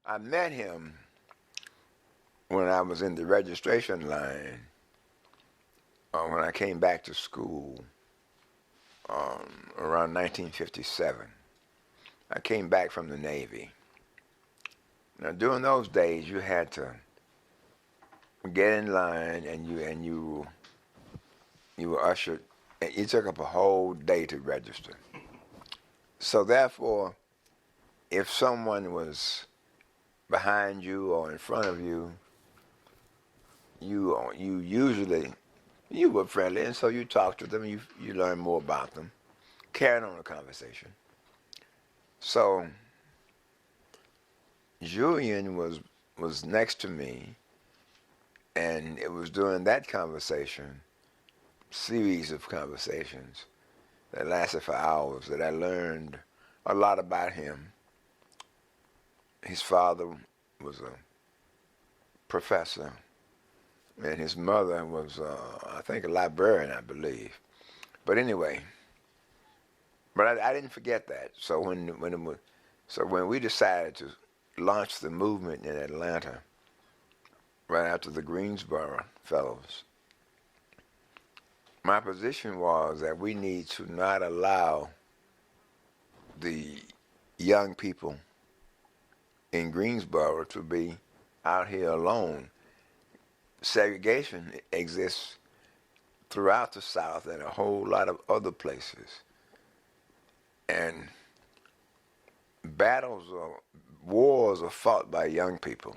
I met him when I was in the registration line when I came back to school around 1957. I came back from the Navy. Now during those days, you had to get in line, and you were ushered. And it took up a whole day to register. So therefore, if someone was behind you or in front of you, you usually you were friendly, and so you talked to them. You learn more about them, carrying on a conversation. So Julian was next to me, and it was during that conversation, series of conversations that lasted for hours, that I learned a lot about him. His father was a professor, and his mother was, I think, a librarian, I believe. But anyway, but I didn't forget that. So when we decided to launch the movement in Atlanta, right after the Greensboro fellows, my position was that we need to not allow the young people in Greensboro to be out here alone. Segregation exists throughout the South and a whole lot of other places. And wars are fought by young people.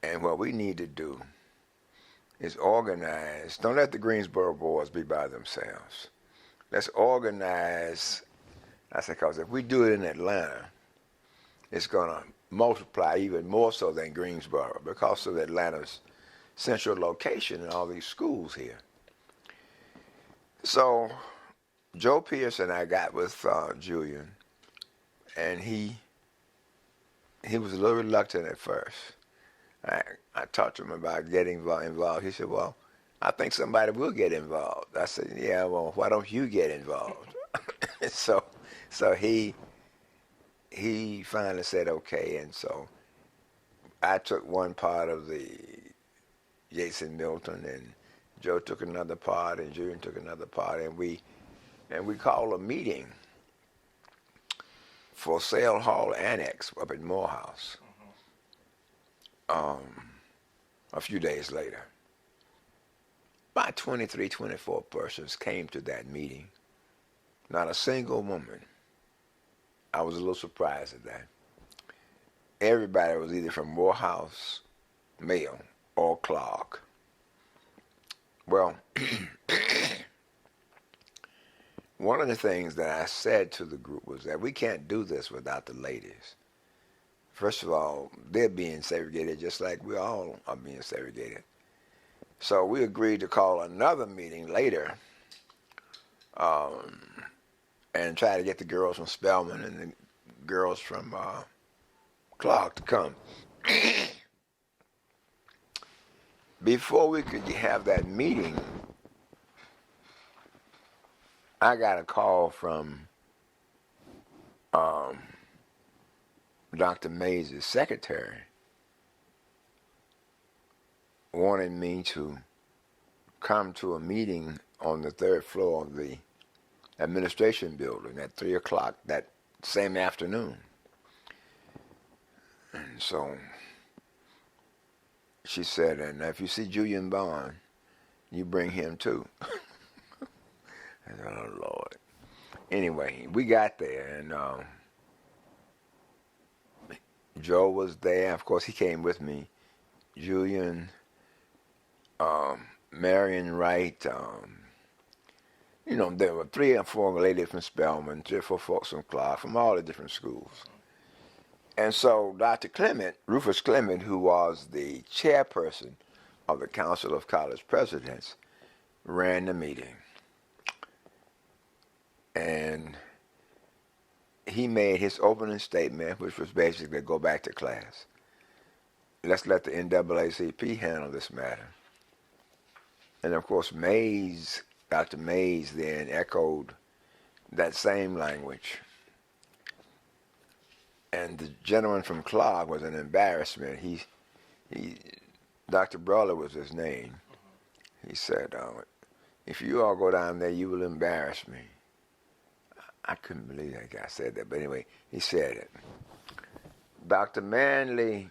And what we need to do is organize. Don't let the Greensboro boys be by themselves. Let's organize. I say, because if we do it in Atlanta, it's going to multiply even more so than Greensboro because of Atlanta's central location and all these schools here. So Joe Pierce and I got with Julian, and he was a little reluctant at first. I talked to him about getting involved. He said, well, I think somebody will get involved. I said, yeah, well, why don't you get involved? so he finally said okay, and so I took one part of the Yates and Milton, and Joe took another part, and Julian took another part, and we called a meeting for Sale Hall Annex up at Morehouse. A few days later, about 23, 24 persons came to that meeting. Not a single woman. I was a little surprised at that. Everybody was either from Morehouse, male, or Clark. Well, one of the things that I said to the group was that we can't do this without the ladies. First of all, they're being segregated just like we all are being segregated. So we agreed to call another meeting later and try to get the girls from Spelman and the girls from Clark to come. Before we could have that meeting, I got a call from Dr. Mays' secretary wanting me to come to a meeting on the third floor of the administration building at 3 o'clock that same afternoon. And so she said, and if you see Julian Bond, you bring him too. I said, oh, Lord. Anyway, we got there, and Joe was there. Of course, he came with me. Julian, Marion Wright, there were 3 or 4 ladies from Spelman, 3 or 4 folks from Clark, from all the different schools. And so Dr. Clement, Rufus Clement, who was the chairperson of the Council of College Presidents, ran the meeting. And he made his opening statement, which was basically go back to class. Let's let the NAACP handle this matter. And of course, Dr. Mays then echoed that same language. And the gentleman from Clark was an embarrassment. He Dr. Brawley was his name. He said, if you all go down there, you will embarrass me. I couldn't believe that guy said that, but anyway, he said it. Dr. Manley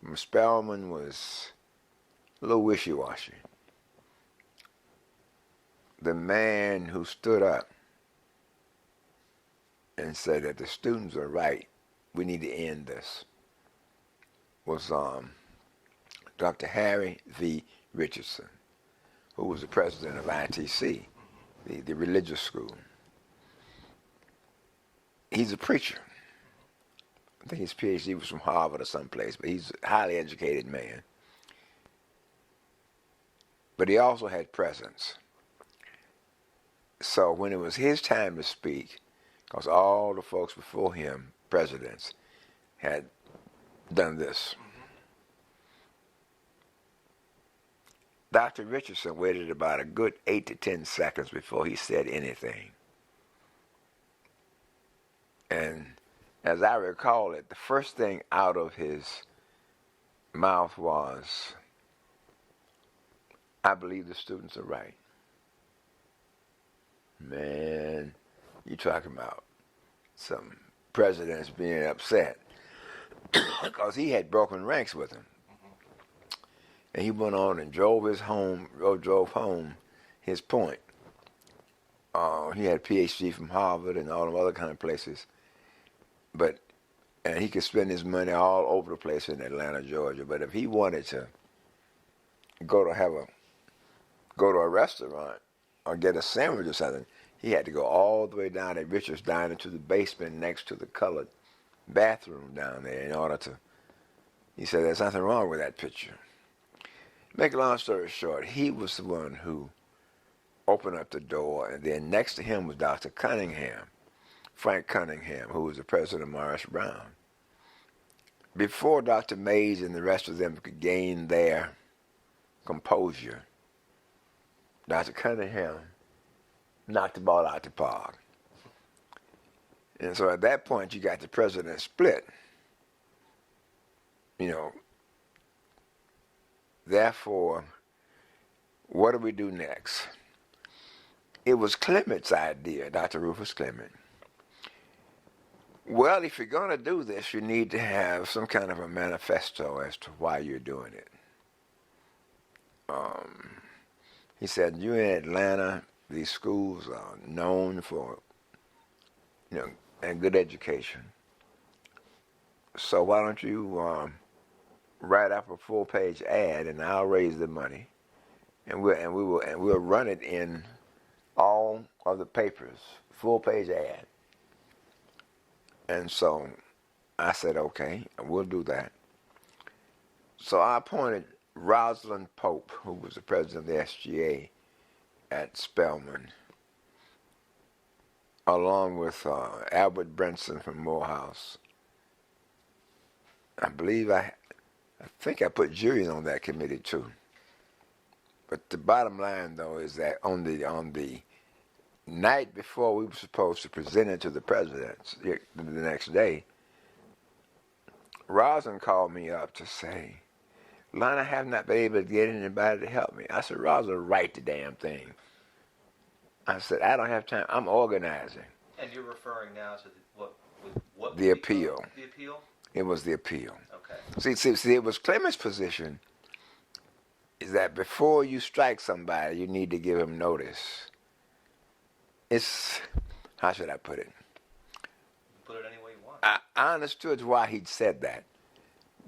from Spelman was a little wishy-washy. The man who stood up and said that the students are right, we need to end this, was Dr. Harry V. Richardson, who was the president of ITC, the religious school. He's a preacher. I think his PhD was from Harvard or someplace, but he's a highly educated man. But he also had presence. So when it was his time to speak, because all the folks before him, presidents, had done this. Dr. Richardson waited about a good 8 to 10 seconds before he said anything. And as I recall it, the first thing out of his mouth was, I believe the students are right. Man, you talking about some presidents being upset because he had broken ranks with him. And he went on and drove home his point. He had a PhD from Harvard and all them other kind of places. And he could spend his money all over the place in Atlanta, Georgia. But if he wanted to go to a restaurant or get a sandwich or something, he had to go all the way down at Richard's Diner to the basement next to the colored bathroom down there in order to. He said there's nothing wrong with that picture. Make a long story short, he was the one who opened up the door, and then next to him was Dr. Cunningham, Frank Cunningham, who was the president of Morris Brown. Before Dr. Mays and the rest of them could gain their composure, Dr. Cunningham knocked the ball out the park. And so at that point, you got the president split. Therefore, what do we do next? It was Clement's idea, Dr. Rufus Clement. Well, if you're going to do this, you need to have some kind of a manifesto as to why you're doing it. He said, you in Atlanta, these schools are known for, and good education. So why don't you write up a full-page ad, and I'll raise the money, and we'll run it in all of the papers, full-page ad. And so I said, okay, we'll do that. So I appointed Rosalind Pope, who was the president of the SGA at Spelman, along with Albert Brenson from Morehouse. I think I put Julian on that committee too. But the bottom line, though, is that on the night before we were supposed to present it to the president, the next day, Rosalind called me up to say, Lonnie, I have not been able to get anybody to help me. I said, Rosalind, write the damn thing. I said, I don't have time. I'm organizing. And you're referring now to what the appeal. The appeal? It was the appeal. Okay. See, it was Clement's position is that before you strike somebody, you need to give him notice. It's, how should I put it? Put it any way you want. I understood why he'd said that,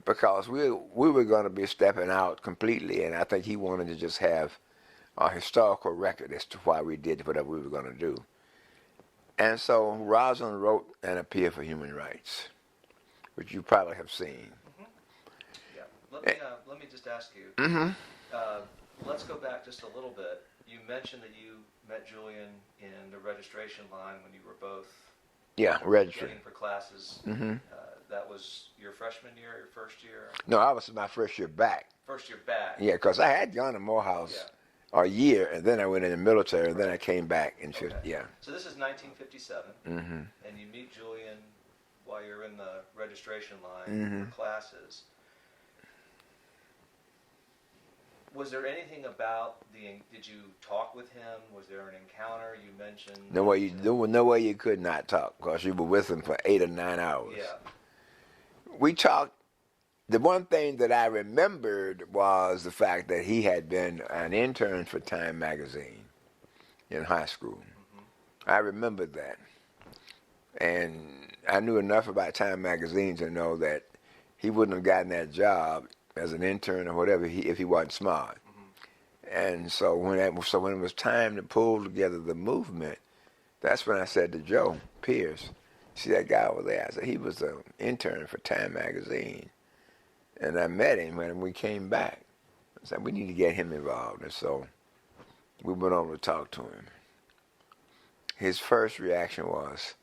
because we were going to be stepping out completely, and I think he wanted to just have a historical record as to why we did whatever we were going to do. And so Rosalind wrote an appeal for human rights, which you probably have seen. Yeah. Let me just ask you. Mm-hmm. Let's go back just a little bit. You mentioned that you met Julian in the registration line when you were both registering for classes. Mm-hmm. That was your freshman year, your first year? No, I was my first year back. First year back. Yeah, because I had gone to Morehouse a year, and then I went in the military, and then I came back in 50. Yeah. So this is 1957, Mm-hmm. and you meet Julian while you're in the registration line Mm-hmm. for classes. Was there anything about did you talk with him? Was there an encounter? You mentioned... There was no way you could not talk because you were with him for 8 or 9 hours. Yeah. We talked. The one thing that I remembered was the fact that he had been an intern for Time magazine in high school. Mm-hmm. I remembered that. And I knew enough about Time magazine to know that he wouldn't have gotten that job as an intern or whatever if he wasn't smart. Mm-hmm. And so when it was time to pull together the movement, that's when I said to Joe Pierce, see that guy over there? I said, he was an intern for Time magazine. And I met him when we came back. I said, we need to get him involved. And so we went over to talk to him. His first reaction was,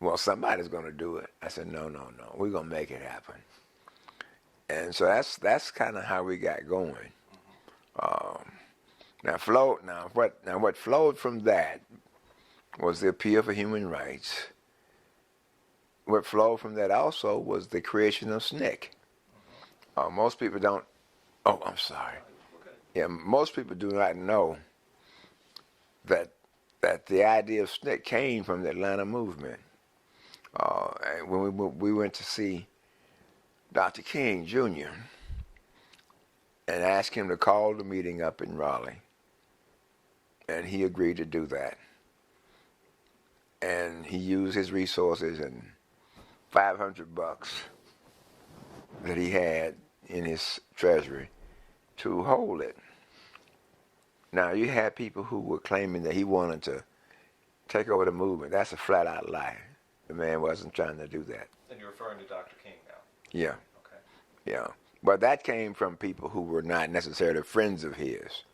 well, somebody's going to do it. I said, no, we're going to make it happen. And so that's kind of how we got going. What flowed from that was the appeal for human rights. What flowed from that also was the creation of SNCC. Most people don't. Oh, I'm sorry. Yeah, most people do not know that the idea of SNCC came from the Atlanta movement. And when we went to see Dr. King Jr. and asked him to call the meeting up in Raleigh, and he agreed to do that. And he used his resources and $500 that he had in his treasury to hold it. Now, you had people who were claiming that he wanted to take over the movement. That's a flat-out lie. The man wasn't trying to do that. And you're referring to Dr. King now? Yeah. Okay. Yeah. But that came from people who were not necessarily friends of his.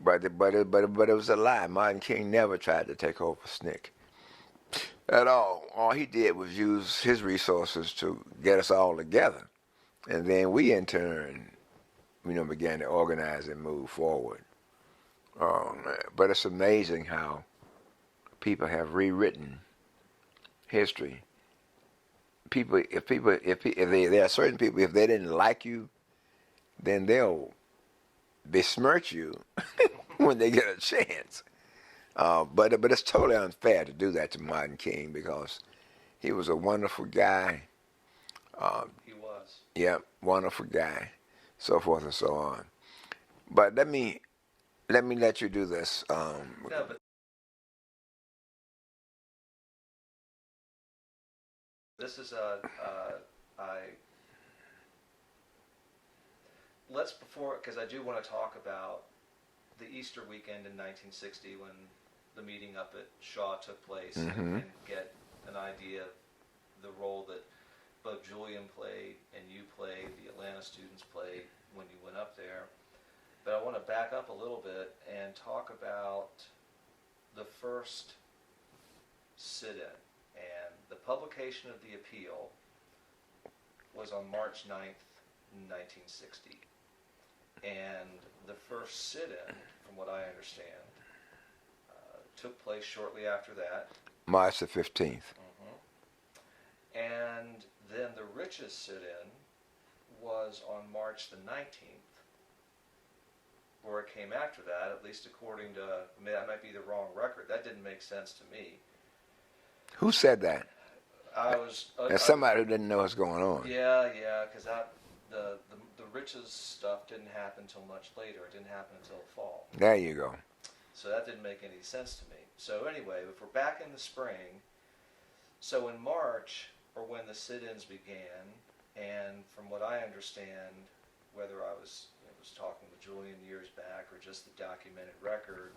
But it was a lie. Martin King never tried to take over SNCC at all. All he did was use his resources to get us all together. And then we, in turn, began to organize and move forward. But it's amazing how people have rewritten history. There are certain people, if they didn't like you, then they'll besmirch you when they get a chance. But it's totally unfair to do that to Martin King because he was a wonderful guy. He was. Yeah, wonderful guy, so forth and so on. But let me let you do this. No, but this is because I do want to talk about the Easter weekend in 1960 when the meeting up at Shaw took place, and get an idea of the role that both Julian played and you played, the Atlanta students played when you went up there. But I want to back up a little bit and talk about the first sit-in. And the publication of the appeal was on March 9th, 1960. And the first sit-in, from what I understand, took place shortly after that. March the 15th. And then the richest sit-in was on March the 19th, or it came after that, at least according to, that might be the wrong record. That didn't make sense to me. Who said that? As somebody who didn't know what's going on. Yeah, because the riches stuff didn't happen until much later. It didn't happen until fall. There you go. So that didn't make any sense to me. So anyway, if we're back in the spring, so in March, or when the sit-ins began, and from what I understand, whether I was talking with Julian years back or just the documented record,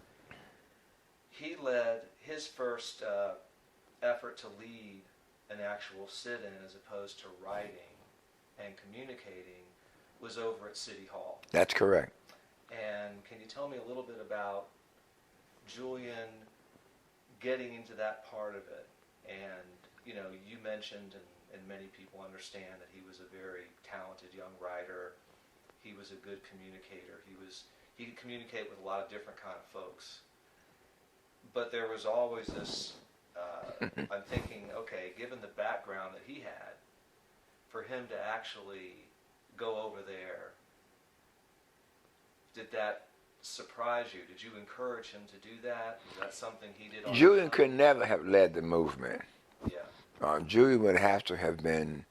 he led his first effort to lead an actual sit-in as opposed to writing and communicating was over at City Hall. That's correct. And can you tell me a little bit about Julian getting into that part of it? And you mentioned, and many people understand, that he was a very talented young writer. He was a good communicator. He could communicate with a lot of different kind of folks. But there was always this I'm thinking, okay, given the background that he had, for him to actually go over there, did that surprise you? Did you encourage him to do that? Was that something he did on his Julian own? could never have led the movement. Yeah. Julian would have to have been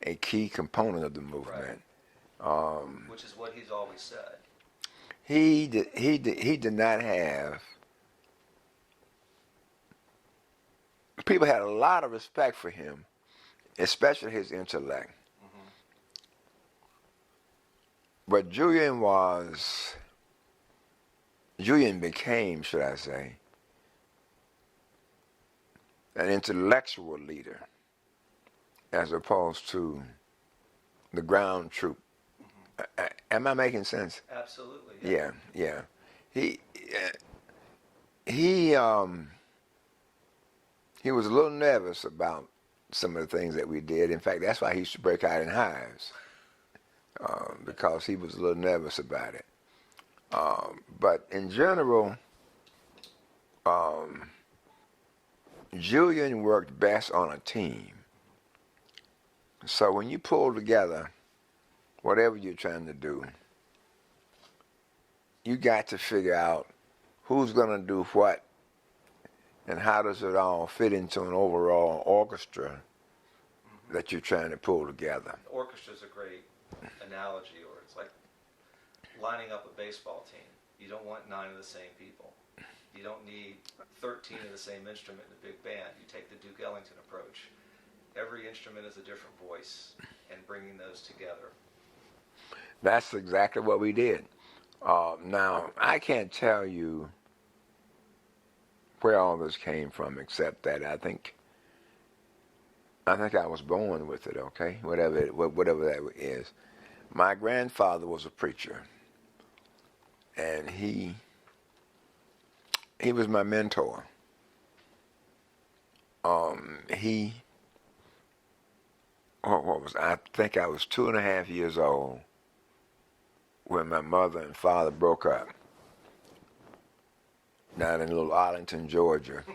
a key component of the movement. Which is what he's always said. He did not have. People had a lot of respect for him, especially his intellect. Mm-hmm. But Julian became, should I say, an intellectual leader as opposed to the ground troop. Mm-hmm. Am I making sense? Absolutely. Yeah. He he was a little nervous about some of the things that we did. In fact, that's why he used to break out in hives, because he was a little nervous about it. But in general, Julian worked best on a team. So when you pull together whatever you're trying to do, you got to figure out who's going to do what and how does it all fit into an overall orchestra that you're trying to pull together. Orchestra's a great analogy, or it's like lining up a baseball team. You don't want 9 of the same people. You don't need 13 of the same instrument in a big band. You take the Duke Ellington approach. Every instrument is a different voice, and bringing those together. That's exactly what we did. Now, I can't tell you where all this came from, except that I think I was born with it. Okay, whatever that is. My grandfather was a preacher, and he was my mentor. I think I was 2.5 years old when my mother and father broke up down in little Arlington, Georgia.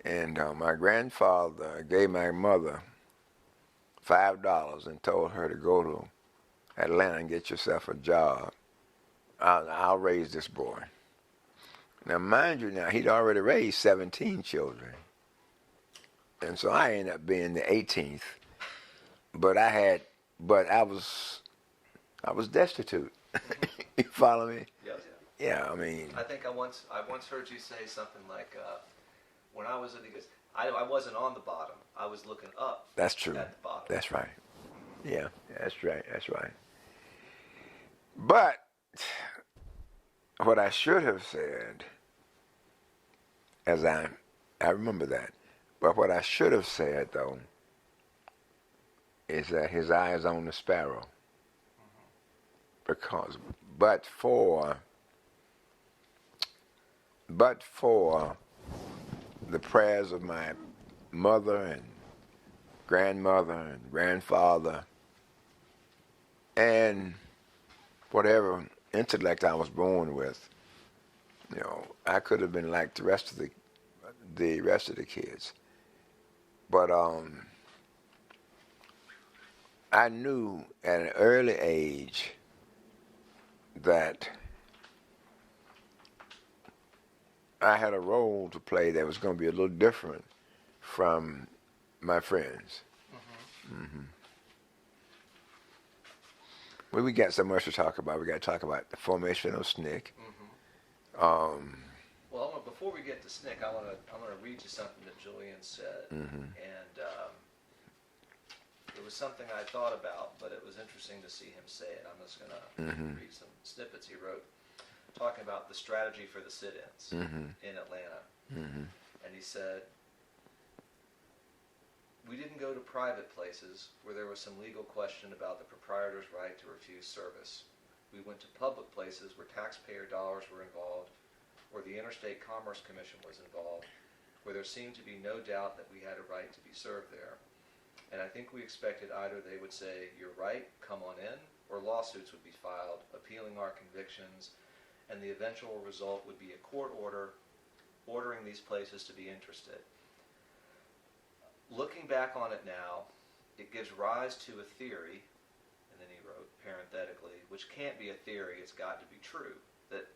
And my grandfather gave my mother $5 and told her to go to Atlanta and get yourself a job. I'll raise this boy. Now, mind you, he'd already raised 17 children. And so I ended up being the 18th. But I was destitute. You follow me? Yes. Yeah, I mean. I think I once heard you say something like, when I was I wasn't on the bottom. I was looking up. That's true. At the bottom. That's right. Yeah, that's right. But what I should have said, I remember that. But what I should have said though is that his eye is on the sparrow. Because but for the prayers of my mother and grandmother and grandfather and whatever intellect I was born with, I could have been like the rest of the kids. But I knew at an early age that I had a role to play that was going to be a little different from my friends. Well, we got so much to talk about. We got to talk about the formation of SNCC. Well, before we get to SNCC, I'm gonna read you something that Julian said, and it was something I thought about, but it was interesting to see him say it. I'm just gonna read some snippets he wrote, talking about the strategy for the sit-ins in Atlanta, and he said, "We didn't go to private places where there was some legal question about the proprietor's right to refuse service. We went to public places where taxpayer dollars were involved, where the Interstate Commerce Commission was involved, where there seemed to be no doubt that we had a right to be served there. And I think we expected either they would say, 'You're right, come on in,' or lawsuits would be filed, appealing our convictions, and the eventual result would be a court order ordering these places to be interested. Looking back on it now, it gives rise to a theory, and then he wrote parenthetically, which can't be a theory, it's got to be true, that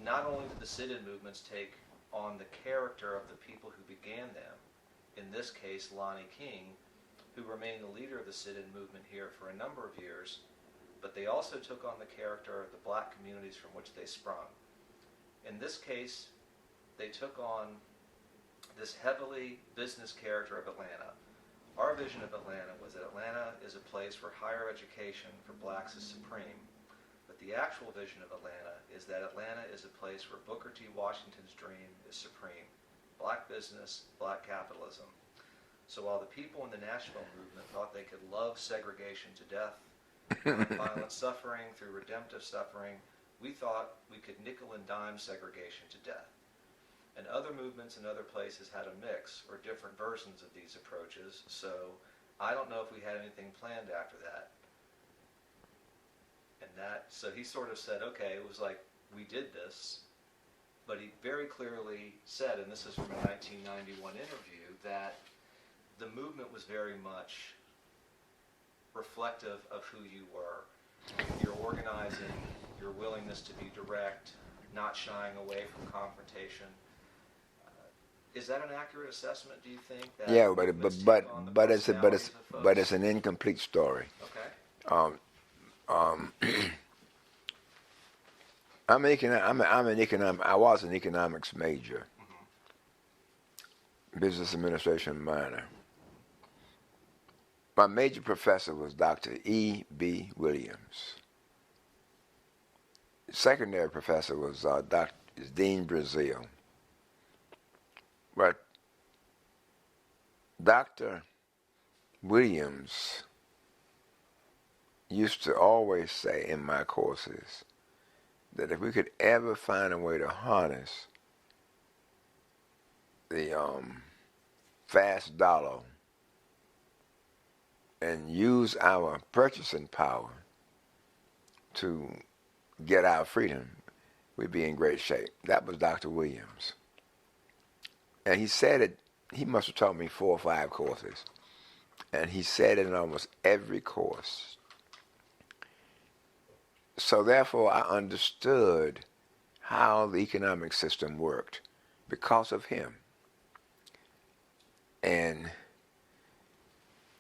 not only did the sit-in movements take on the character of the people who began them, in this case Lonnie King, who remained the leader of the sit-in movement here for a number of years, but they also took on the character of the black communities from which they sprung. In this case, they took on this heavily business character of Atlanta. Our vision of Atlanta was that Atlanta is a place where higher education for blacks is supreme. But the actual vision of Atlanta is that Atlanta is a place where Booker T. Washington's dream is supreme. Black business, black capitalism. So while the people in the Nashville movement thought they could love segregation to death, violent suffering through redemptive suffering, we thought we could nickel and dime segregation to death. And other movements in other places had a mix or different versions of these approaches, so I don't know if we had anything planned after that. And so he sort of said, okay, it was like we did this, but he very clearly said, and this is from a 1991 interview, that the movement was very much reflective of who you were. Your organizing, your willingness to be direct, not shying away from confrontation. Is that an accurate assessment, do you think? That Yeah, but it's an incomplete story. Okay. I was an economics major, business administration minor. My major professor was Dr. E.B. Williams. Secondary professor was Dean Brazil. But Dr. Williams used to always say in my courses that if we could ever find a way to harness the fast dollar and use our purchasing power to get our freedom, we'd be in great shape. That was Dr. Williams. And he said it, he must have taught me 4 or 5 courses. And he said it in almost every course. So therefore, I understood how the economic system worked because of him. And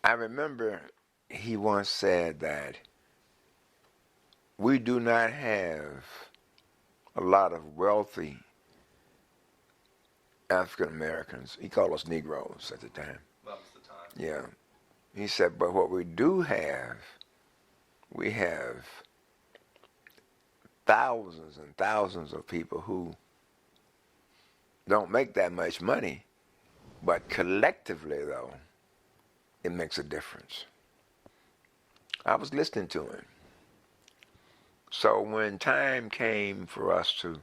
I remember he once said that we do not have a lot of wealthy African Americans. He called us Negroes at the time. That was the time. Yeah. He said, but what we do have, we have thousands and thousands of people who don't make that much money, but collectively, though, it makes a difference. I was listening to him. So when time came for us to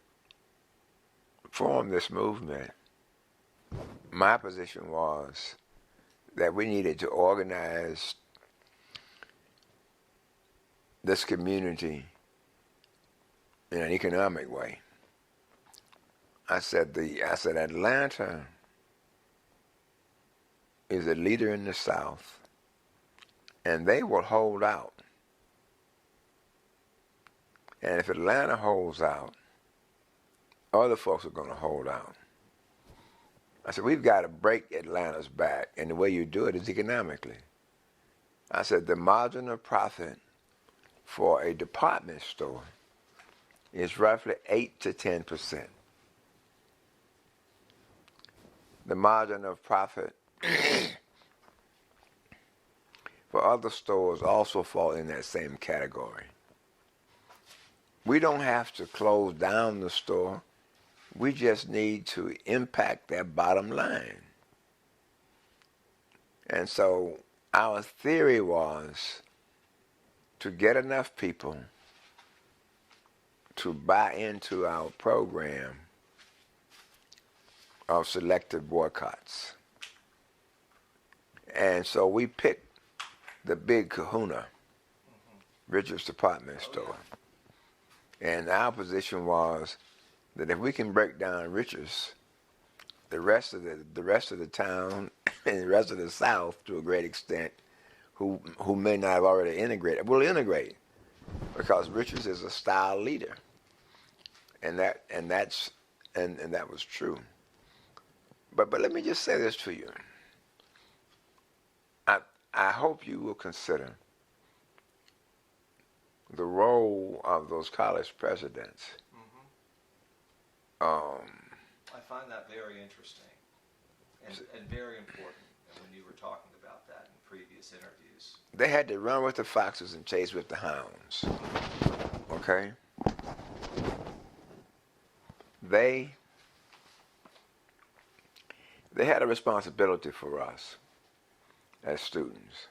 form this movement, my position was that we needed to organize this community in an economic way. I said Atlanta is a leader in the South, and they will hold out. And if Atlanta holds out, other folks are going to hold out. I said, we've got to break Atlanta's back, and the way you do it is economically. I said, the margin of profit for a department store is roughly 8 to 10%. The margin of profit for other stores also fall in that same category. We don't have to close down the store. We just need to impact that bottom line. And so our theory was to get enough people to buy into our program of selective boycotts. And so we picked the big kahuna, Richard's department store. And our position was that if we can break down Richards, the rest of the town and the rest of the South to a great extent, who may not have already integrated, will integrate, because Richards is a style leader, and that was true. But let me just say this to you. I hope you will consider the role of those college presidents. I find that very interesting and very important. And when you were talking about that in previous interviews, They had to run with the foxes and chase with the hounds. Okay? They had a responsibility for us as students.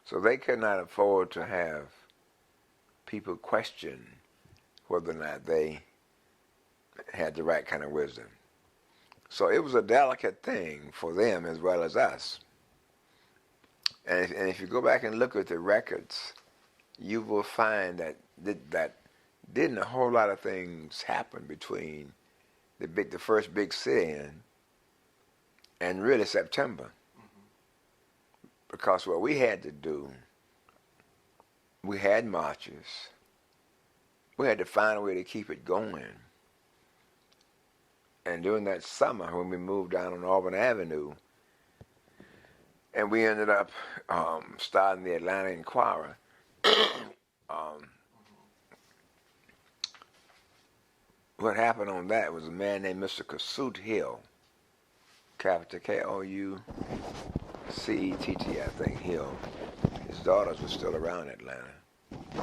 So they could not afford to have people question whether or not they had the right kind of wisdom. So it was a delicate thing for them as well as us. And if you go back and look at the records, you will find that didn't a whole lot of things happen between the first big sit-in and really September. Because what we had to do, we had marches. We had to find a way to keep it going. And during that summer, when we moved down on Auburn Avenue, and we ended up starting the Atlanta Enquirer, what happened on that was a man named Mr. Kossuth Hill, capital K-O-U-C-E-T-T, I think, Hill. His daughters were still around Atlanta.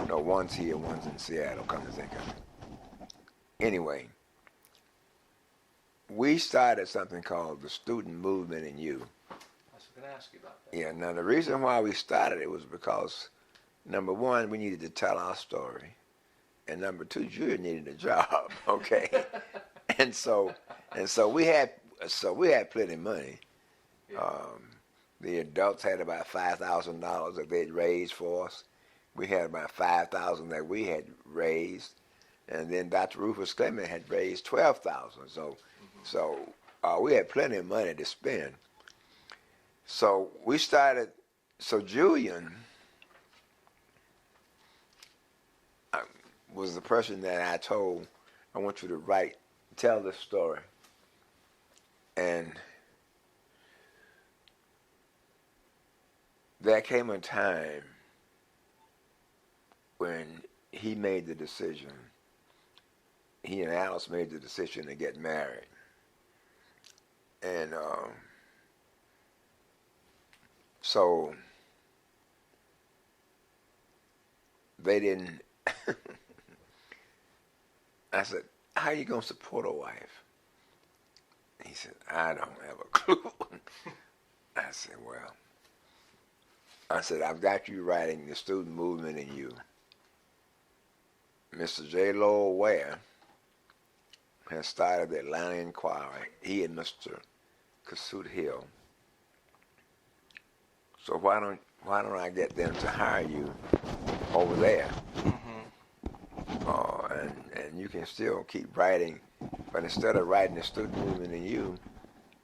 No, one's here, one's in Seattle, come to think of it. Anyway, we started something called the Student Movement in You. I was going to ask you about that. Yeah, now the reason why we started it was because, number one, we needed to tell our story. And number two, Julian needed a job, okay? and so we had plenty of money. Yeah. The adults had about $5,000 that they'd raised for us. We had about $5,000 that we had raised, and then Dr. Rufus Clement had raised $12,000. So we had plenty of money to spend. So we started. So Julian was the person that I told, I want you to tell this story. And there came a time when he made the decision, he and Alice made the decision to get married. And so they didn't, I said, how are you going to support a wife? He said, I don't have a clue. I said, well, I've got you writing the Student Movement in You. Mr. J. Lowell Ware has started the Atlanta Enquirer, he and Mr. Kossuth Hill. So why don't I get them to hire you over there? And you can still keep writing, but instead of writing the Student Movement in You,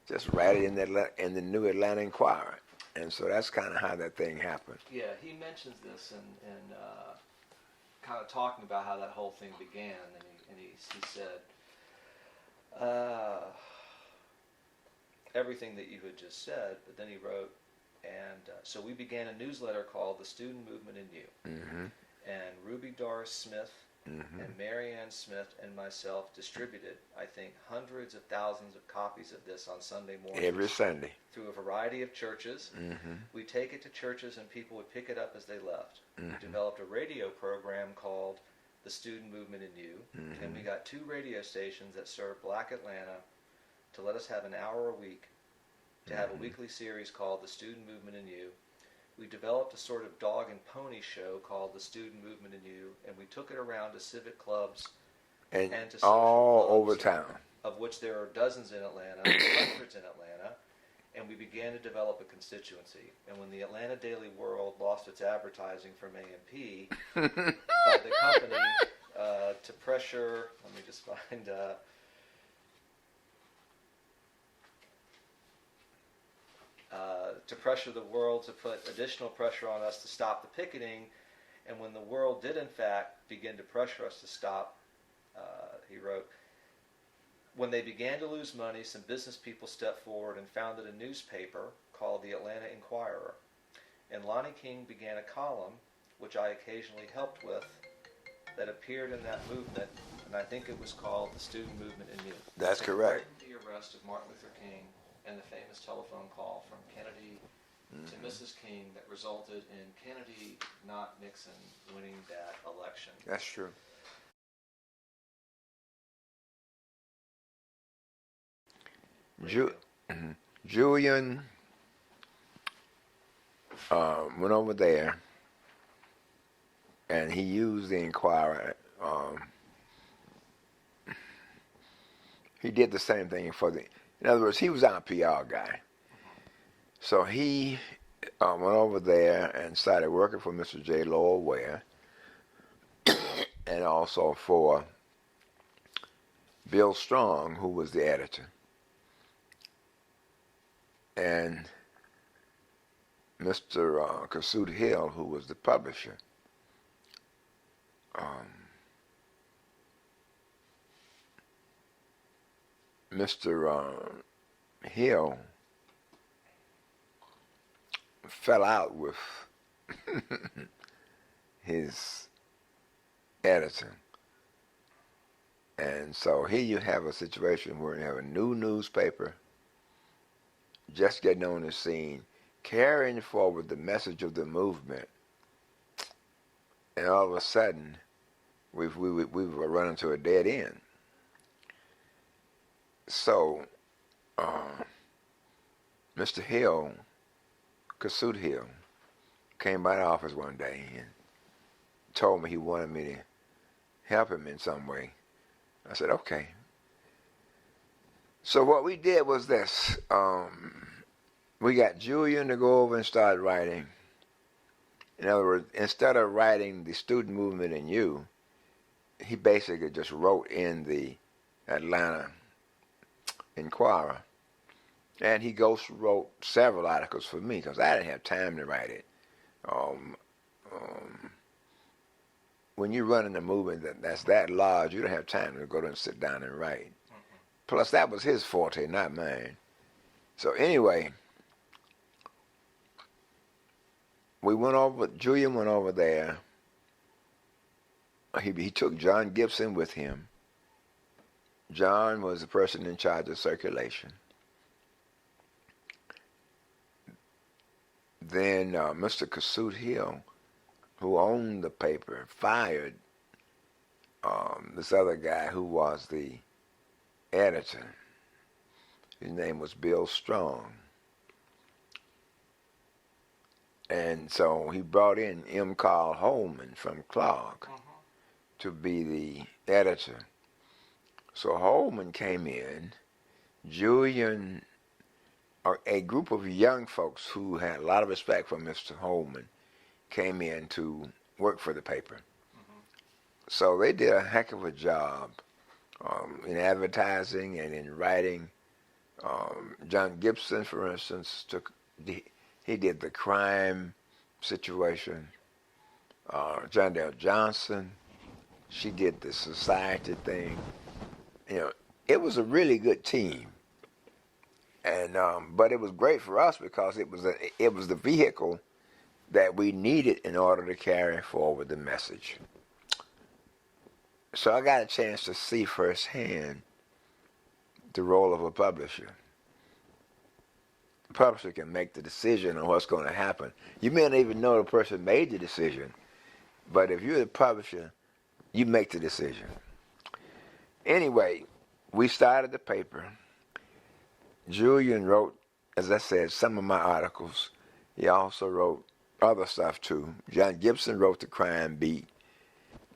just write it in the new Atlanta Enquirer. And so that's kind of how that thing happened. Yeah, he mentions this and kind of talking about how that whole thing began, and he said everything that you had just said, but then he wrote, and so we began a newsletter called The Student Movement in You. And Ruby Doris Smith and Marianne Smith and myself distributed, I think, hundreds of thousands of copies of this on Sunday mornings. Every Sunday. Through a variety of churches. We take it to churches and people would pick it up as they left. We developed a radio program called The Student Movement in You. And we got 2 radio stations that served Black Atlanta to let us have an hour a week to have a weekly series called The Student Movement in You. We developed a sort of dog and pony show called The Student Movement in You, and we took it around to civic clubs and to social all clubs, over town, of which there are dozens in Atlanta, hundreds in Atlanta, and we began to develop a constituency. And when the Atlanta Daily World lost its advertising from A&P by the company to pressure. Let me just find. To pressure the world to put additional pressure on us to stop the picketing, and when the world did in fact begin to pressure us to stop, he wrote, when they began to lose money, some business people stepped forward and founded a newspaper called the Atlanta Enquirer. And Lonnie King began a column, which I occasionally helped with, that appeared in that movement, and I think it was called The Student Movement in Youth. That's correct. The arrest of Martin Luther King and the famous telephone call from Kennedy to Mrs. King that resulted in Kennedy, not Nixon, winning that election. That's true. Julian went over there, and he used the Enquirer. He did the same thing in other words, he was our PR guy. So he went over there and started working for Mr. J. Lowell Ware, and also for Bill Strong, who was the editor, and Mr. Kossuth Hill, who was the publisher. Mr. Hill fell out with his editor. And so here you have a situation where you have a new newspaper just getting on the scene, carrying forward the message of the movement, and all of a sudden we were running to a dead end. So Mr. Hill, Kossuth Hill, came by the office one day and told me he wanted me to help him in some way. I said, okay. So what we did was this. We got Julian to go over and start writing. In other words, instead of writing the student movement in you, he basically just wrote in the Atlanta Enquirer. And he ghost wrote several articles for me because I didn't have time to write it. When you're running a movement that's that large, you don't have time to go there and sit down and write. Plus, that was his forte, not mine. So anyway, Julian went over there. He took John Gibson with him. John was the person in charge of circulation. Then Mr. Kossuth Hill, who owned the paper, fired this other guy who was the editor. His name was Bill Strong. And so he brought in M. Carl Holman from Clark to be the editor. So Holman came in, Julian, a group of young folks who had a lot of respect for Mr. Holman came in to work for the paper. So they did a heck of a job in advertising and in writing. John Gibson, for instance, he did the crime situation. John Dale Johnson, she did the society thing. It was a really good team. And but it was great for us because it was the vehicle that we needed in order to carry forward the message. So I got a chance to see firsthand the role of a publisher. The publisher can make the decision on what's going to happen. You may not even know the person made the decision, but if you're the publisher, you make the decision. Anyway, we started the paper. Julian wrote, as I said, some of my articles. He also wrote other stuff too. John Gibson wrote the crime beat.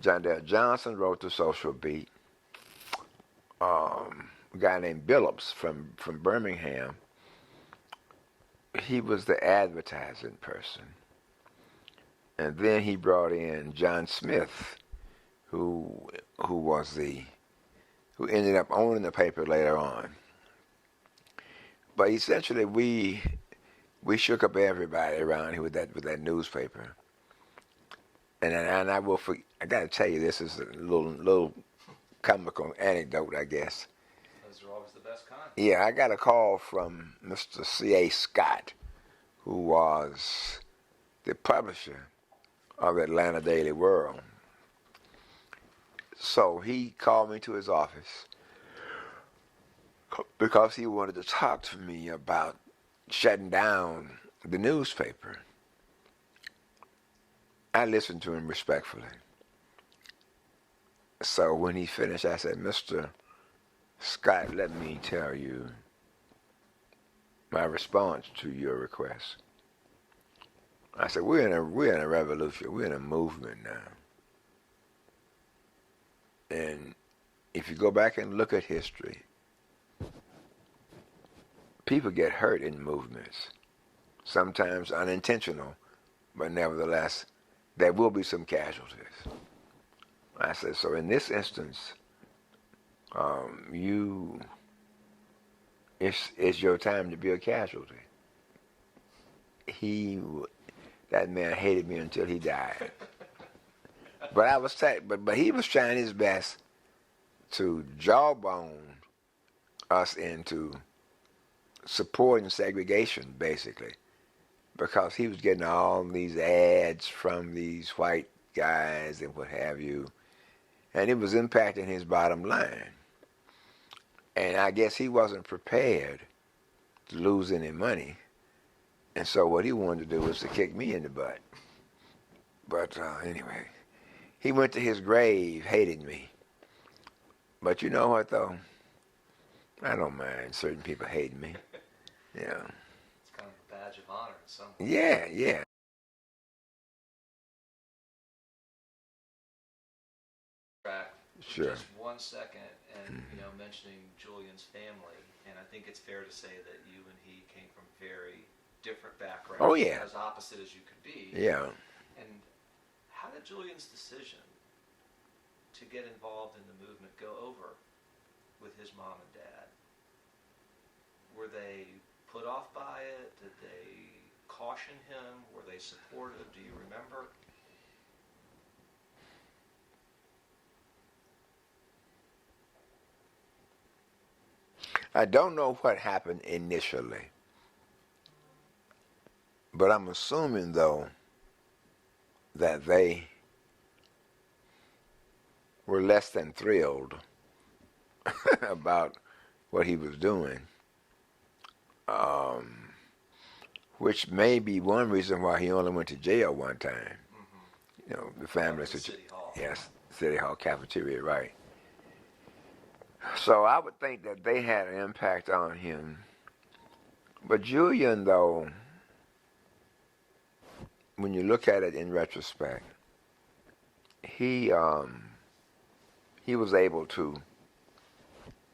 John Dale Johnson wrote the social beat. A guy named Billups from Birmingham, he was the advertising person. And then he brought in John Smith, who who was the who ended up owning the paper later on. But essentially, we shook up everybody around here with that newspaper. And I will I got to tell you, this is a little comical anecdote, I guess. Those are always the best kind. Yeah, I got a call from Mr. C.A. Scott, who was the publisher of the Atlanta Daily World. So he called me to his office because he wanted to talk to me about shutting down the newspaper. I listened to him respectfully. So when he finished, I said, Mr. Scott, let me tell you my response to your request. I said, we're in a revolution. We're in a movement now. And if you go back and look at history, people get hurt in movements, sometimes unintentional, but nevertheless, there will be some casualties. I said, so in this instance, it's your time to be a casualty. That man hated me until he died. But but he was trying his best to jawbone us into supporting segregation, basically, because he was getting all these ads from these white guys and what have you, and it was impacting his bottom line. And I guess he wasn't prepared to lose any money, and so what he wanted to do was to kick me in the butt. But anyway, he went to his grave hating me. But you know what, though? I don't mind certain people hating me. Yeah. It's kind of a badge of honor in some way. Yeah, yeah. Sure. Just 1 second, and mentioning Julian's family, and I think it's fair to say that you and he came from very different backgrounds. Oh, yeah. As opposite as you could be. Yeah. And how did Julian's decision to get involved in the movement go over with his mom and dad? Were they put off by it? Did they caution him? Were they supportive? Do you remember? I don't know what happened initially, but I'm assuming, though, that they were less than thrilled about what he was doing, which may be one reason why he only went to jail one time. Mm-hmm. You know, the family situation. City Hall. Yes, City Hall cafeteria, right. So I would think that they had an impact on him. But Julian, though, when you look at it in retrospect, he was able to,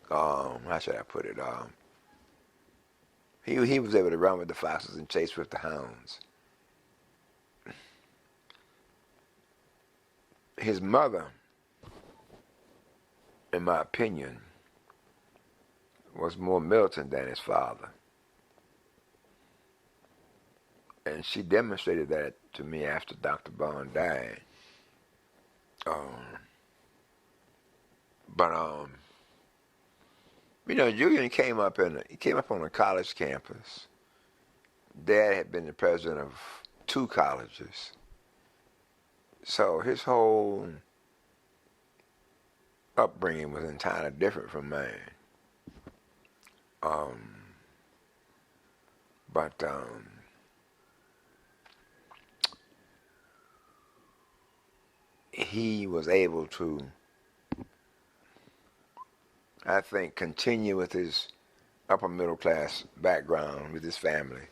how should I put it? He was able to run with the foxes and chase with the hounds. His mother, in my opinion, was more militant than his father. And she demonstrated that to me after Dr. Bond died. Julian came up on a college campus. Dad had been the president of 2 colleges. So his whole upbringing was entirely different from mine. He was able to, I think, continue with his upper middle class background with his family.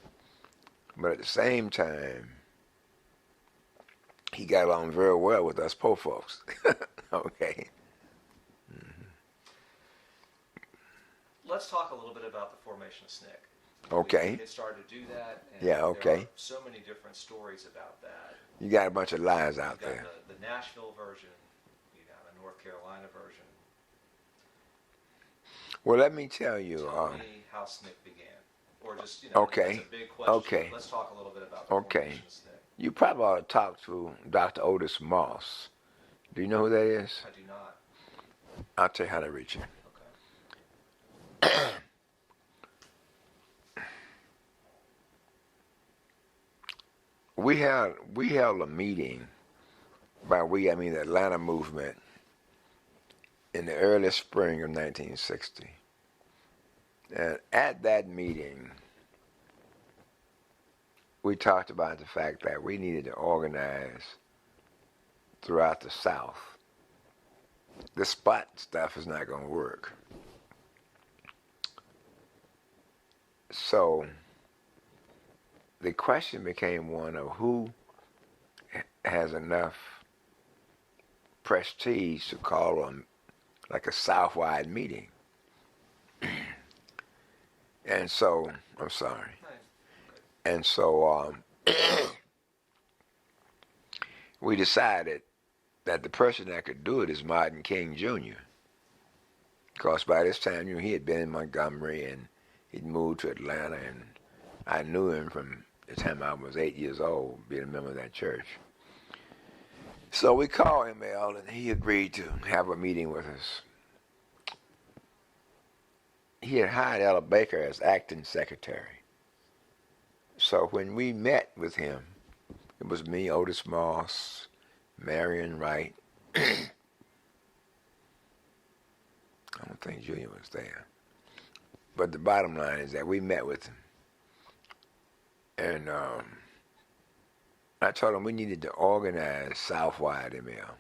But at the same time, he got along very well with us poor folks. Okay. Let's talk a little bit about the formation of SNCC. Okay. We started to do that. And yeah, okay. There are so many different stories about that. You got a bunch of lies out there. The Nashville version. You got North Carolina version. Well, let me tell you. Tell me how SNCC began. Or just, you know, Okay. that's a big question. Okay. Let's talk a little bit about the Okay. formation of SNCC. You probably ought to talk to Dr. Otis Moss. Do you know who that is? I do not. I'll tell you how to reach him. Okay. We held a meeting, by we I mean the Atlanta movement, in the early spring of 1960. And at that meeting, we talked about the fact that we needed to organize throughout the South. The spot stuff is not going to work. So the question became one of who has enough prestige to call on like a Southwide meeting. And so, I'm sorry. And so we decided that the person that could do it is Martin King Jr. Because by this time, he had been in Montgomery and he'd moved to Atlanta, and I knew him from the time I was 8 years old, being a member of that church. So we called him, Al, and he agreed to have a meeting with us. He had hired Ella Baker as acting secretary. So when we met with him, it was me, Otis Moss, Marion Wright. I don't think Julian was there. But the bottom line is that we met with him. And I told him we needed to organize Southwide ML.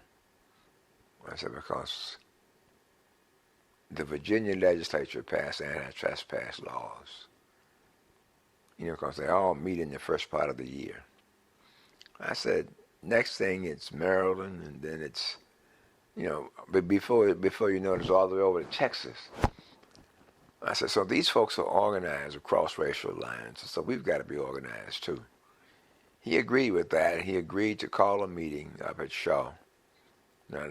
I said, because the Virginia legislature passed anti-trespass laws. Because they all meet in the first part of the year. I said, next thing it's Maryland, and then it's, but before you know it, it's all the way over to Texas. I said, so these folks are organized across racial lines, so we've got to be organized too. He agreed with that, and he agreed to call a meeting up at Shaw. Now,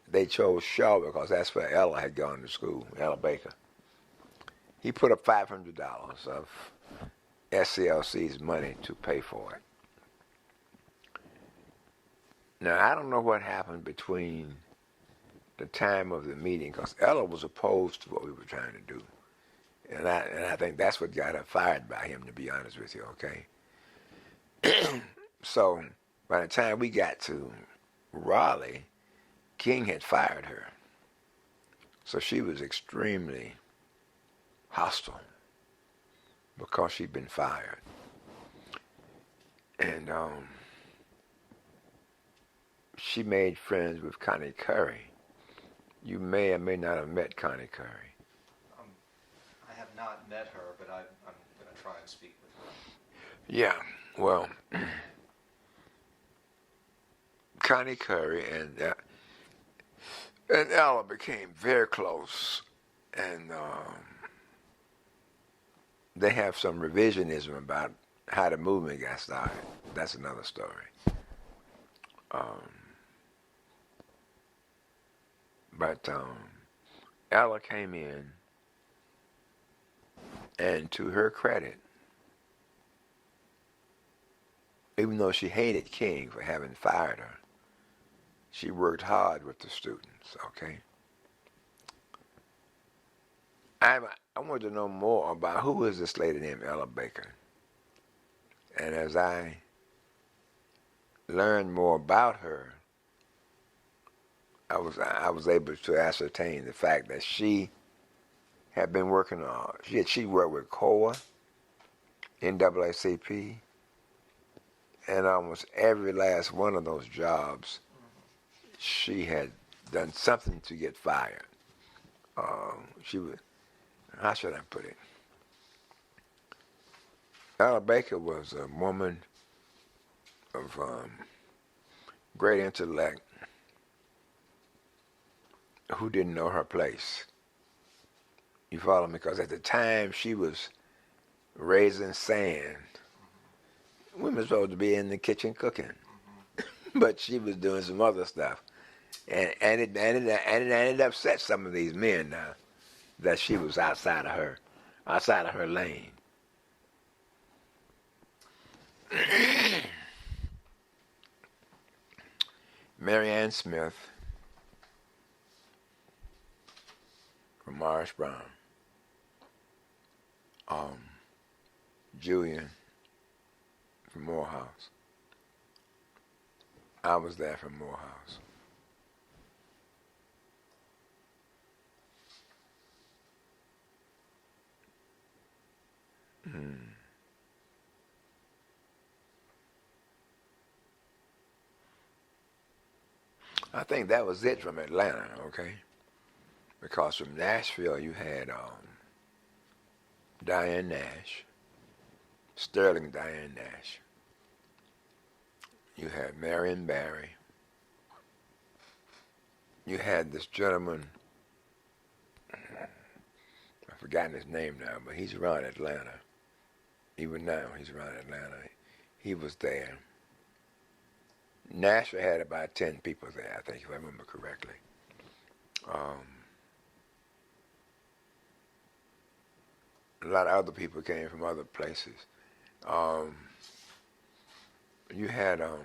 they chose Shaw because that's where Ella had gone to school, Ella Baker. He put up $500 of SCLC's money to pay for it. Now, I don't know what happened between the time of the meeting, because Ella was opposed to what we were trying to do. And I think that's what got her fired by him, to be honest with you, okay? So by the time we got to Raleigh, King had fired her. So she was extremely hostile because she'd been fired. And she made friends with Connie Curry. You may or may not have met Connie Curry. I have not met her, but I'm going to try and speak with her. Yeah, well, Connie Curry and Ella became very close, and they have some revisionism about how the movement got started. That's another story. But Ella came in, and to her credit, even though she hated King for having fired her, she worked hard with the students, okay? I wanted to know more about who is this lady named Ella Baker. And as I learned more about her, I was able to ascertain the fact that she had been working on, she worked with COA, NAACP, and almost every last one of those jobs, she had done something to get fired. She was, how should I put it? Ella Baker was a woman of great intellect who didn't know her place. You follow me? Because at the time she was raising sand, women were supposed to be in the kitchen cooking, but she was doing some other stuff. and it upset some of these men now that she was outside of her lane. Mary Ann Smith from Morris Brown, Julian from Morehouse. I was there from Morehouse. I think that was it from Atlanta, okay? Because from Nashville you had Diane Nash, Sterling Diane Nash. You had Marion Barry. You had this gentleman, I've forgotten his name now, but he's around Atlanta. Even now, he's around Atlanta. He was there. Nashville had about 10 people there, I think, if I remember correctly. A lot of other people came from other places. You had a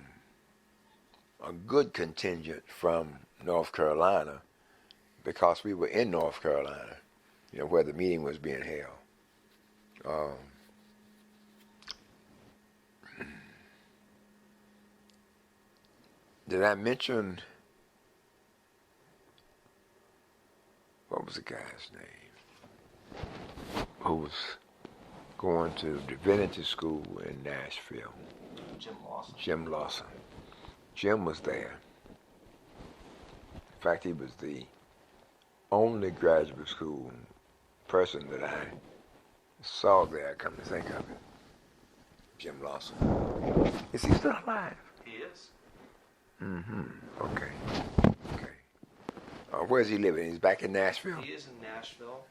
good contingent from North Carolina because we were in North Carolina, where the meeting was being held. Did I mention, what was the guy's name who was going to divinity school in Nashville? Jim Lawson. Jim Lawson. Jim was there. In fact, he was the only graduate school person that I saw there, come to think of it. Jim Lawson. Is he still alive? He is. Okay. Where's he living? He's back in Nashville? He is in Nashville.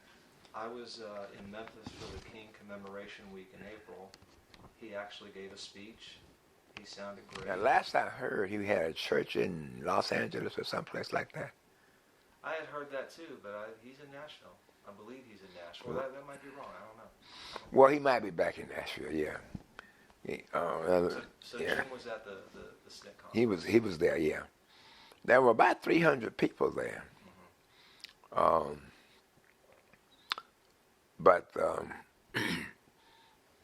I was in Memphis for the King Commemoration Week in April. He actually gave a speech. He sounded great. Now, last I heard, he had a church in Los Angeles or someplace like that. I had heard that too, but he's in Nashville. I believe he's in Nashville. That might be wrong. I don't know. Well, he might be back in Nashville, yeah. So yeah. Jim was at the SNCC conference. He was there, yeah. There were about 300 people there. But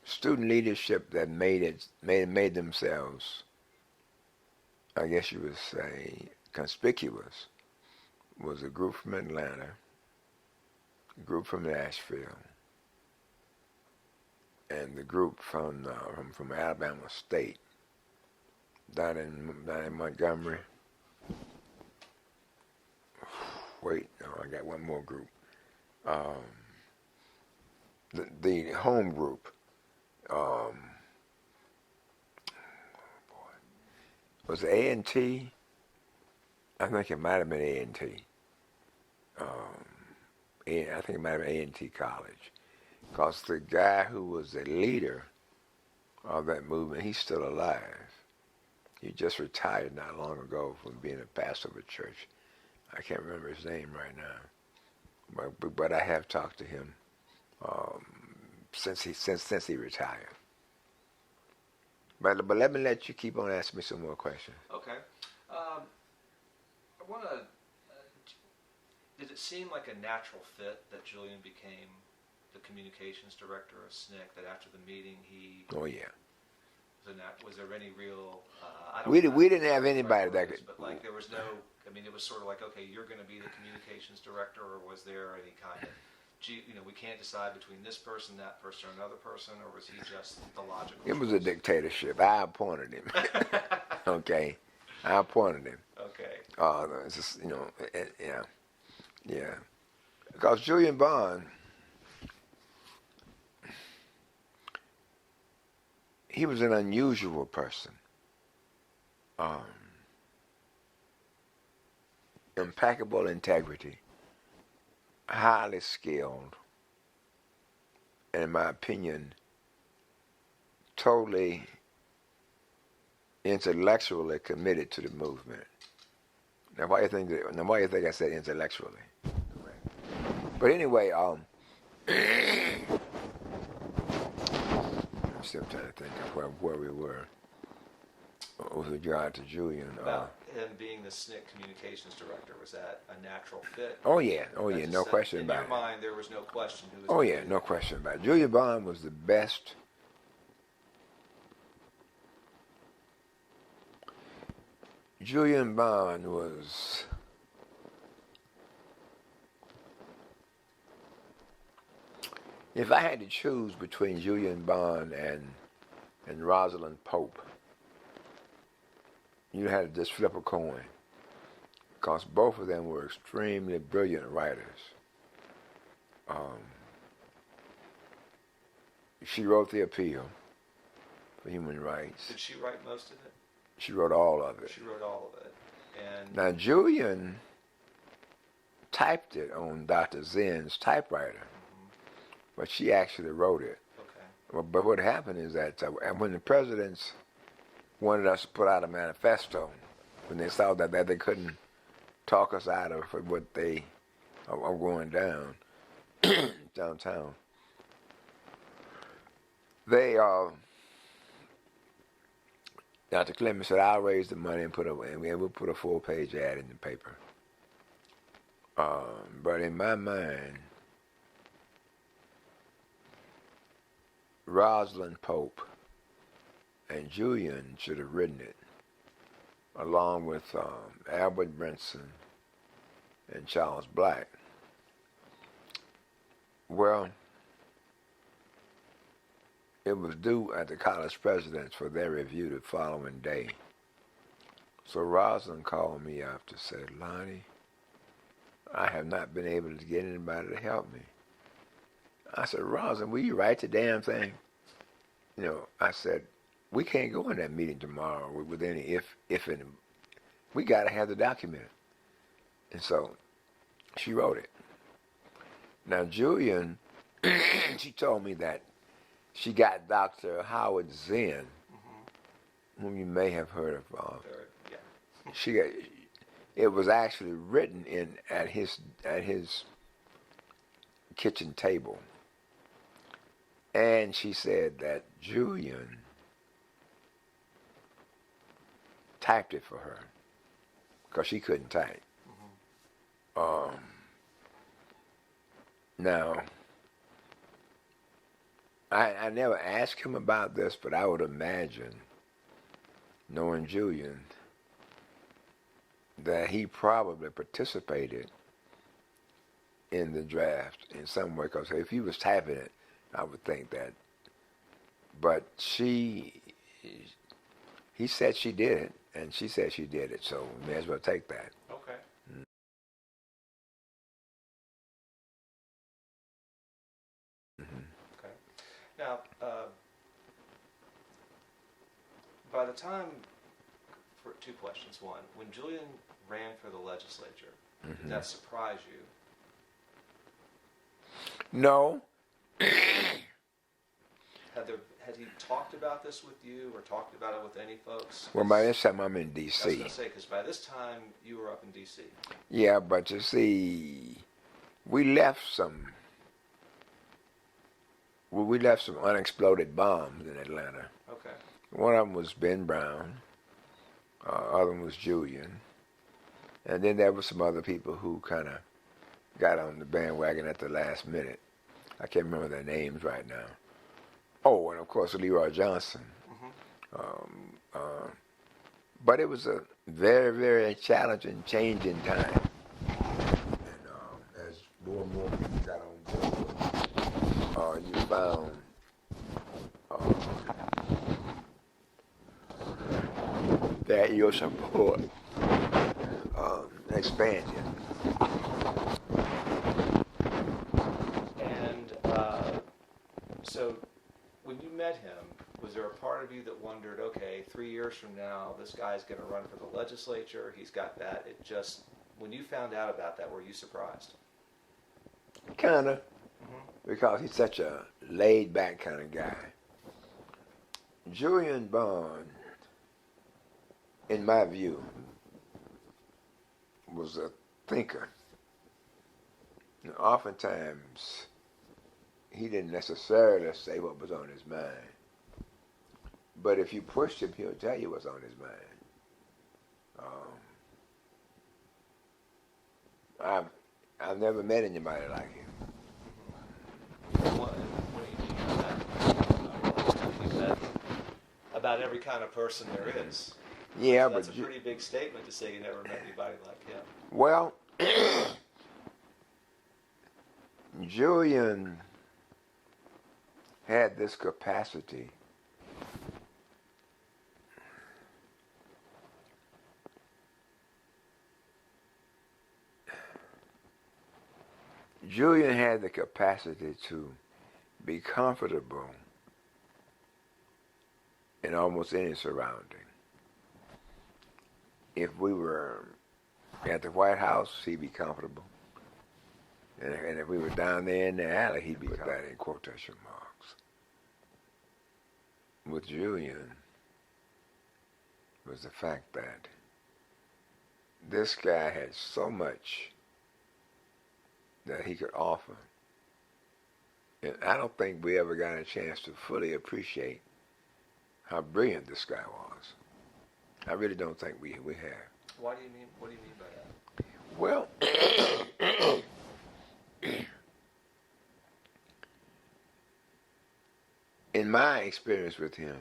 student leadership that made themselves, I guess you would say, conspicuous, was a group from Atlanta, a group from Nashville, and the group from Alabama State, down in Montgomery. Wait, no, I got one more group. The home group. Was it A&T? I think it might have been A&T. I think it might have been A&T College. Because the guy who was the leader of that movement, he's still alive. He just retired not long ago from being a pastor of a church. I can't remember his name right now. But I have talked to him since he retired. But let me let you keep on asking me some more questions. Okay. I want to. Did it seem like a natural fit that Julian became the communications director of SNCC? That after the meeting he. Oh yeah. Was there any real? We didn't have anybody that could. But like there was no. I mean, it was sort of like, okay, you're going to be the communications director, or was there any kind of? We can't decide between this person, that person, or another person, or was he just the logical? It was a dictatorship. I appointed him. Okay, I appointed him. Okay. It's just, yeah. Because Julian Bond, he was an unusual person. Impeccable integrity, highly skilled, and in my opinion, totally intellectually committed to the movement. Now, why you think I said intellectually? But anyway, I'm still trying to think of where we were with regard to Julian. About him being the SNCC communications director, was that a natural fit? Oh yeah, no That question about it. In your mind, there was no question who was. Oh yeah, no question about it. Julian Bond was the best. Julian Bond was if I had to choose between Julian Bond and Rosalind Pope, you had to just flip a coin, because both of them were extremely brilliant writers. She wrote the appeal for human rights. Did she write most of it? She wrote all of it. She wrote all of it. And Now Julian typed it on Dr. Zen's typewriter, but she actually wrote it. okay. But what happened is that when the presidents wanted us to put out a manifesto, when they saw that they couldn't talk us out of what they are going down downtown, they Dr. Clemens said, "I'll raise the money and we'll put a full-page ad in the paper." But in my mind, Rosalind Pope and Julian should have written it, along with Albert Brinson and Charles Black. Well, it was due at the college presidents for their review the following day. So Rosalind called me up to say, "Lonnie, I have not been able to get anybody to help me." I said, "Rosalind, will you write the damn thing?" I said, "We can't go in that meeting tomorrow with any if and we got to have the document." And so she wrote it. Now Julian, she told me that she got Dr. Howard Zen, whom you may have heard of. Yeah. It was actually written at his kitchen table, and she said that Julian typed it for her because she couldn't type. Now, I never asked him about this, but I would imagine, knowing Julian, that he probably participated in the draft in some way, because if he was typing it, I would think that. But he said she did it, and she said she did it, so we may as well take that. Okay. Okay. Now, by the time, for two questions. One, when Julian ran for the legislature, did that surprise you? No. Had he talked about this with you, or talked about it with any folks? Well, by this time I'm in I was D.C. going to say, because by this time you were up in D.C. Yeah, but you see, we left some unexploded bombs in Atlanta. Okay. One of them was Ben Brown, other one was Julian, and then there were some other people who kind of got on the bandwagon at the last minute. I can't remember their names right now. Oh, and of course Leroy Johnson. But it was a very, very challenging, changing time. And as more and more people got on board, you found that your support expanded. And so when you met him, was there a part of you that wondered, okay, 3 years from now, this guy's going to run for the legislature, he's got that, when you found out about that, were you surprised? Kinda, because he's such a laid-back kind of guy. Julian Bond, in my view, was a thinker. And oftentimes, he didn't necessarily say what was on his mind. But if you pushed him, he'll tell you what's on his mind. I've never met anybody like him. What do you mean by that? About every kind of person there is. Yeah, That's but a pretty big statement to say you never met anybody like him. well, Julian had this capacity Julian had the capacity to be comfortable in almost any surrounding. If we were at the White House, he'd be comfortable. And if we were down there in the alley, he'd be comfortable. That in quotation marks. With Julian was the fact that this guy had so much that he could offer. And I don't think we ever got a chance to fully appreciate how brilliant this guy was. I really don't think we have. What do you mean by that? Well, in my experience with him,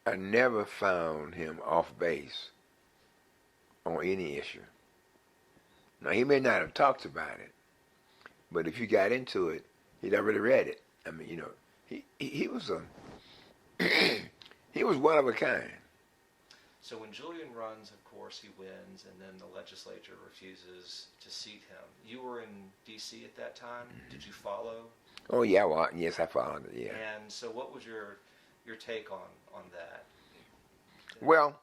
I never found him off base on any issue. Now, he may not have talked about it, but if you got into it, he'd already read it. I mean, you know, he was he was one of a kind. So when Julian runs, of course, he wins, and then the legislature refuses to seat him. You were in D.C. at that time. Did you follow? Oh yeah, well, yes, I followed it. Yeah. And so, what was your take on that? Well,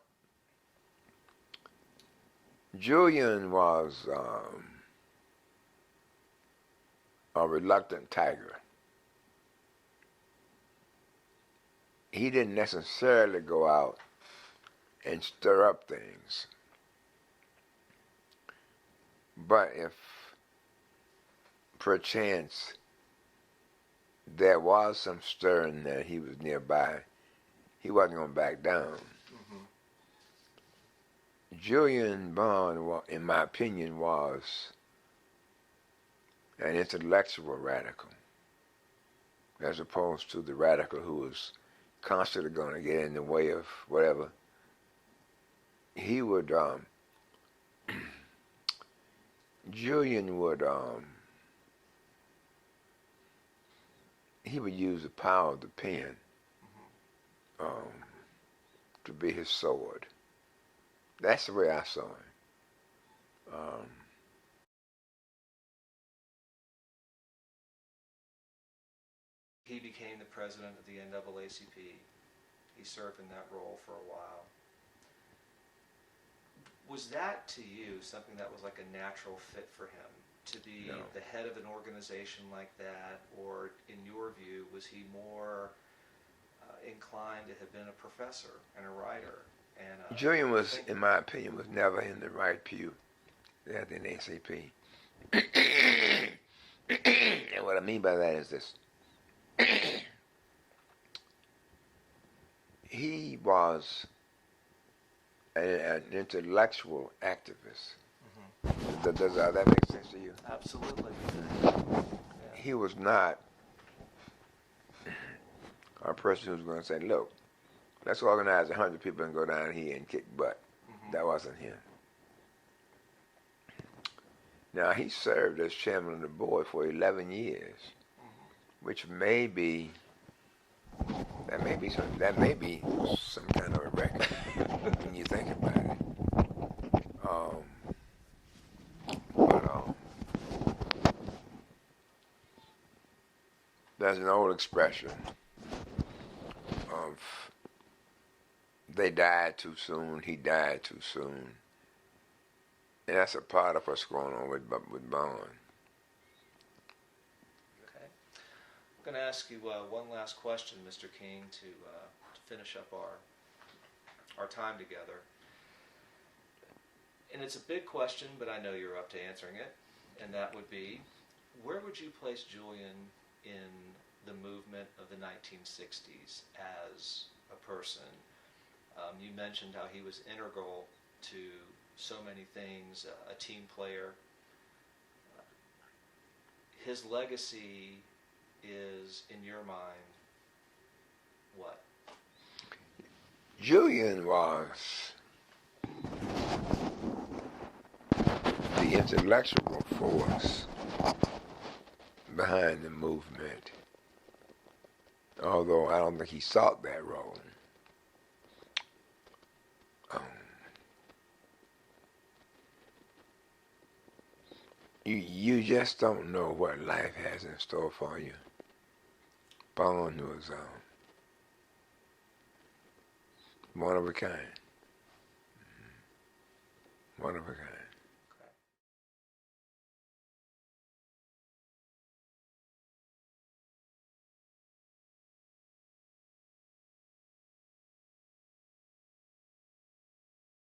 Julian was a reluctant tiger. He didn't necessarily go out and stir up things. But if perchance there was some stirring that he was nearby, he wasn't going to back down. Mm-hmm. Julian Bond, in my opinion, was an intellectual radical, as opposed to the radical who was constantly going to get in the way of whatever. He would, Julian would, he would use the power of the pen to be his sword. That's the way I saw him. He became the president of the NAACP. He served in that role for a while. Was that to you something that was like a natural fit for him, to be the head of an organization like that, or in your view, was he more inclined to have been a professor and a writer? And Julian was, in my opinion, was never in the right pew at the NAACP. And what I mean by that is this. He was an intellectual activist. Mm-hmm. Does that make sense to you? Absolutely. Mm-hmm. Yeah. He was not a person who was going to say, look, let's organize 100 people and go down here and kick butt. Mm-hmm. That wasn't him. Now, he served as chairman of the board for 11 years, mm-hmm. which may be that may be some kind of a record when you think about it. There's an old expression of they died too soon, he died too soon. And that's a part of what's going on with Bond. Okay. I'm going to ask you one last question, Mr. King, to finish up our time together. and it's a big question, but I know you're up to answering it, and that would be, where would you place Julian in the movement of the 1960s as a person? You mentioned how he was integral to so many things, a team player. His legacy is, in your mind, what? Julian was the intellectual force behind the movement, although I don't think he sought that role. You just don't know what life has in store for you. Bond was one of a kind. One of a kind.